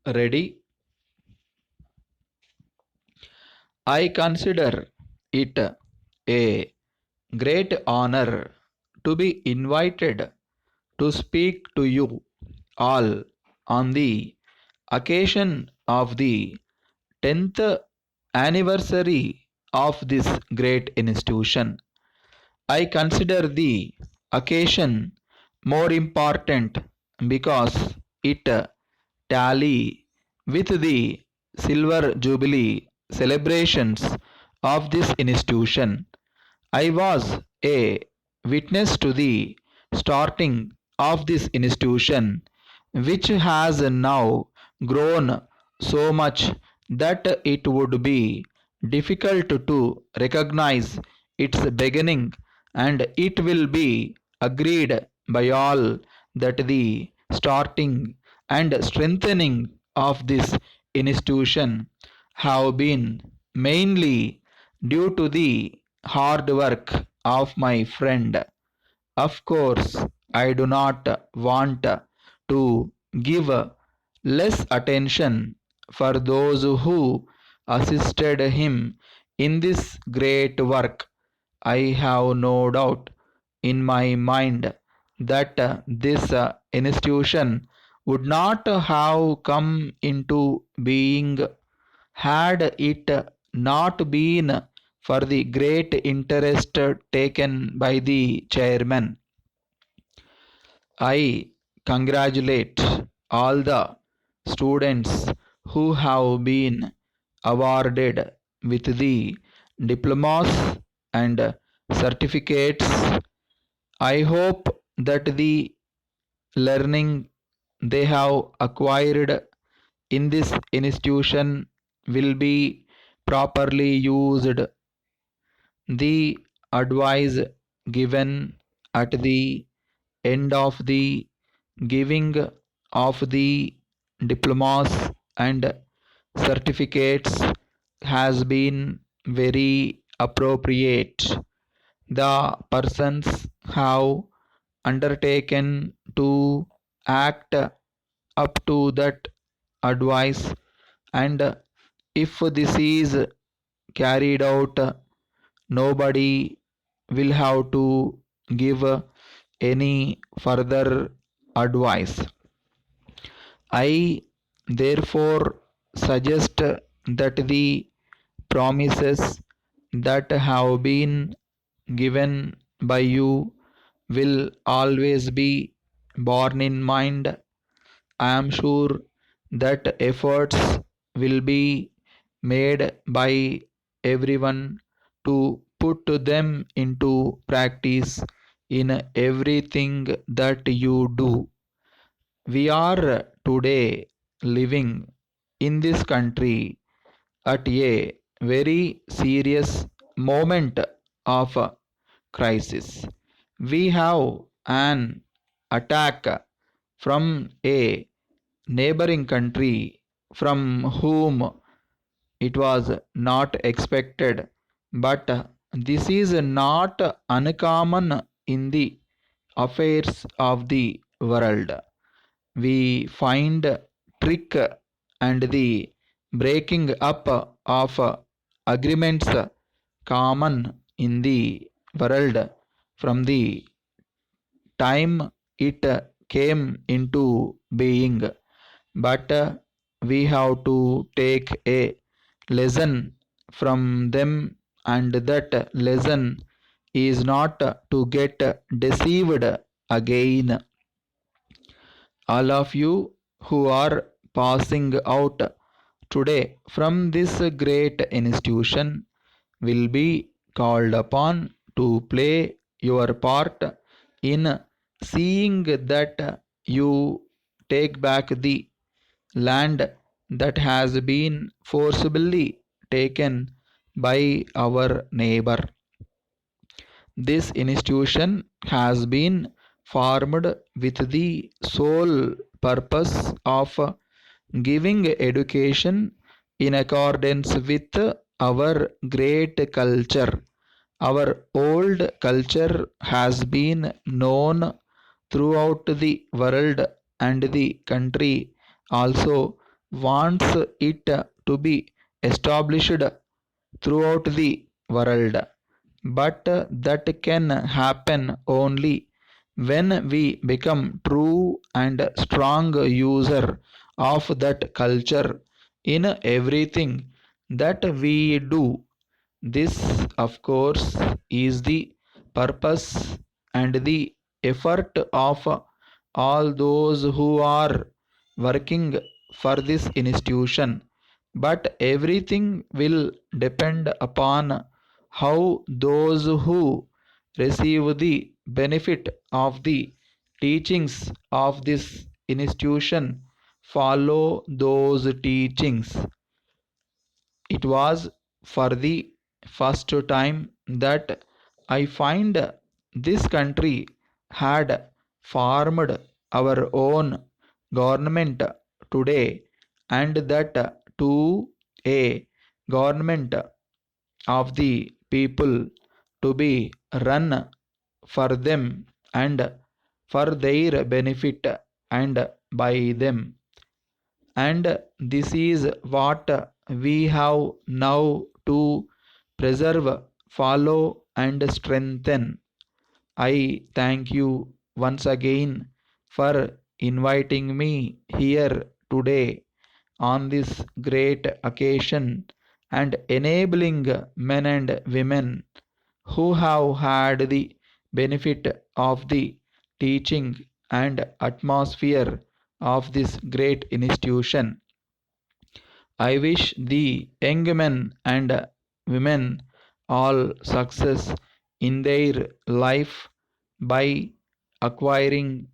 Ready? I consider it a great honor to be invited to speak to you all on the occasion of the 10th anniversary of this great institution. I consider the occasion more important because it tally with the silver jubilee celebrations of this institution. I was a witness to the starting of this institution, which has now grown so much that it would be difficult to recognize its beginning, and it will be agreed by all that the starting and strengthening of this institution have been mainly due to the hard work of my friend. Of course, I do not want to give less attention for those who assisted him in this great work. I have no doubt in my mind that this institution would not have come into being had it not been for the great interest taken by the chairman. I congratulate all the students who have been awarded with the diplomas and certificates. I hope that the learning they have acquired in this institution will be properly used. The advice given at the end of the giving of the diplomas and certificates has been very appropriate. The persons have undertaken to act up to that advice, and if this is carried out, nobody will have to give any further advice. I therefore suggest that the promises that have been given by you will always be borne in mind. I am sure that efforts will be made by everyone to put them into practice in everything that you do. We are today living in this country at a very serious moment of crisis. We have an attack from a neighboring country from whom it was not expected, but this is not uncommon in the affairs of the world. We find trick and the breaking up of agreements common in the world from the time it came into being, but we have to take a lesson from them, and that lesson is not to get deceived again. All of you who are passing out today from this great institution will be called upon to play your part in seeing that you take back the land that has been forcibly taken by our neighbor. This institution has been formed with the sole purpose of giving education in accordance with our great culture. Our old culture has been known throughout the world and the country also wants it to be established throughout the world. But that can happen only when we become true and strong user of that culture in everything that we do. This, of course, is the purpose and the effort of all those who are working for this institution. But everything will depend upon how those who receive the benefit of the teachings of this institution follow those teachings. It was for the first time that I find this country had formed our own government today, and that to a government of the people to be run for them and for their benefit and by them. And this is what we have now to preserve, follow, and strengthen. I thank you once again for inviting me here today on this great occasion and enabling men and women who have had the benefit of the teaching and atmosphere of this great institution. I wish the young men and women all success in their life by acquiring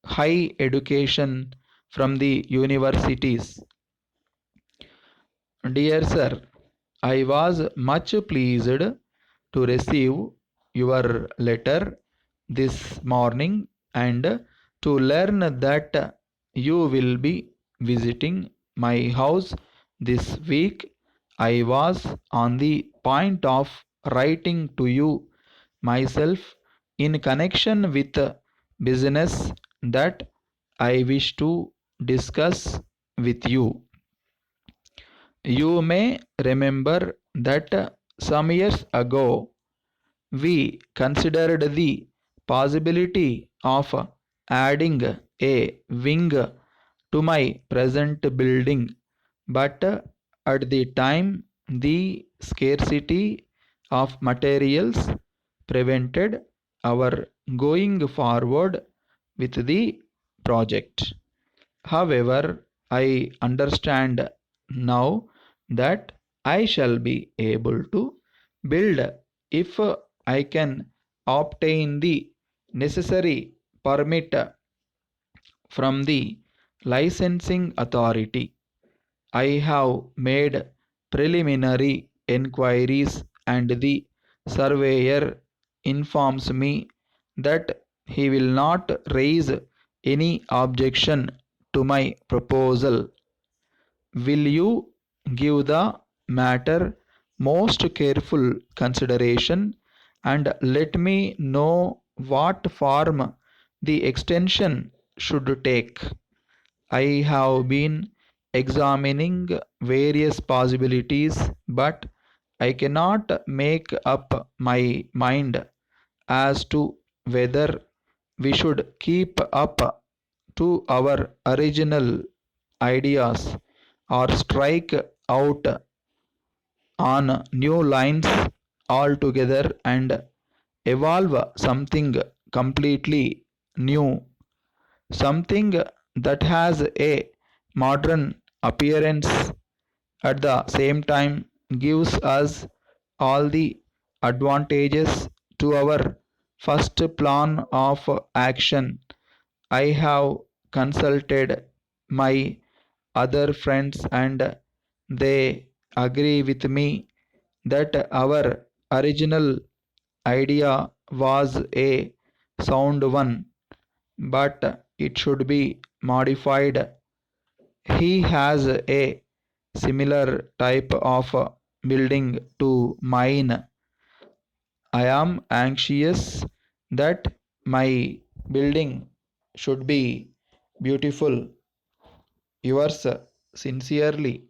high education from the universities. Dear sir, I was much pleased to receive your letter this morning and to learn that you will be visiting my house this week. I was on the point of writing to you myself in connection with business that I wish to discuss with you. You may remember that some years ago we considered the possibility of adding a wing to my present building, but at the time the scarcity of materials prevented our going forward with the project. However, I understand now that I shall be able to build if I can obtain the necessary permit from the licensing authority. I have made preliminary enquiries and the surveyor informs me that he will not raise any objection to my proposal. Will you give the matter most careful consideration and let me know what form the extension should take? I have been examining various possibilities, but I cannot make up my mind as to whether we should keep up to our original ideas or strike out on new lines altogether and evolve something completely new, something that has a modern appearance at the same time gives us all the advantages to our first plan of action. I have consulted my other friends and they agree with me that our original idea was a sound one, but it should be modified. He has a similar type of building to mine. I am anxious that my building should be beautiful. Yours, sincerely